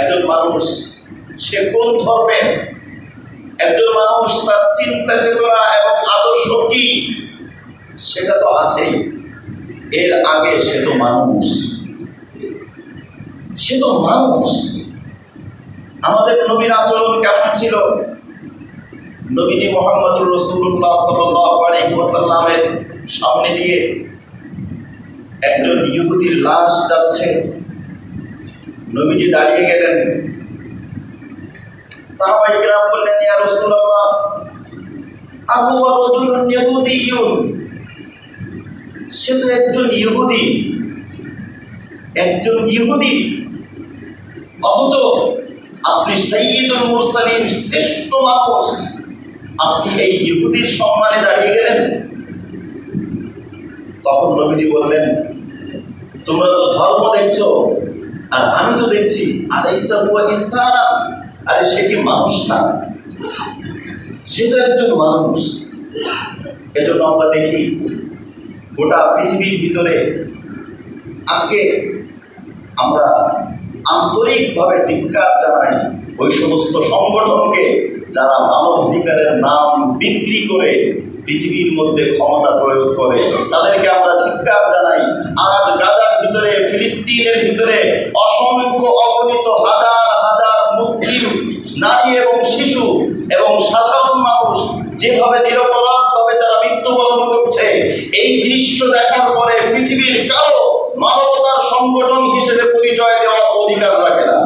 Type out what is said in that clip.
একজন মানুষ সে কোন ধর্মের, একজন মানুষ তার চিন্তা চেতনা এবং আদর্শ কি সেটা তো আছেই। এর আগে সে তো মানুষ, সে তো মানুষ। আমাদের নবীর আচরণ কেমন ছিল? নবীজি মুহাম্মদুর রাসূলুল্লাহ সাল্লাল্লাহু আলাইহি ওয়াসাল্লামের সামনে দিয়ে একজন ইহুদির লাশ যাচ্ছে, নবীজি দাঁড়িয়ে গেলেন। সাহাবায়ে কেরাম বললেন, ইয়া রাসূলুল্লাহ আহুয়া রাজুলুন ইহুদিয়্যুন, সে তো একজন ইহুদি, একজন ইহুদি, অথচ আপনি সাইয়্যিদুল মুরসালিন, শ্রেষ্ঠ মানুষ, আপনি এই ইহুদির সম্মানে দাঁড়িয়ে গেলেন। তখন নবীজি বললেন, তোমরা তো ধর্ম দেখছো আর আমি তো দেখছি আলাইসা হুয়া ইনসানা, আরে সে কি মানুষ না? সে তো একজন মানুষ। এজন্য আমরা দেখি গোটা পৃথিবীর ভিতরে আজকে আমরা আন্তরিকভাবে ধিক্কার জানাই ওই সমস্ত সংগঠনকে যারা মানব অধিকারের নাম বিক্রি করে পৃথিবীর মধ্যে ক্ষমতা প্রয়োগ করে, তাদেরকে আমরা ধিক্কার জানাই। আজ গাজার ভিতরে, ফিলিস্তিনের ভিতরে অসংখ্য অগণিত হাজার হাজার মুসলিম নারী এবং শিশু এবং সাধারণ মানুষ যেভাবে নিরপরাধভাবে তারা মৃত্যুবরণ করছে, এই দৃশ্য দেখার পরে পৃথিবীর কারো মানবতার সংগঠন হিসেবে পরিচয় দেওয়ার অধিকার রাখে না।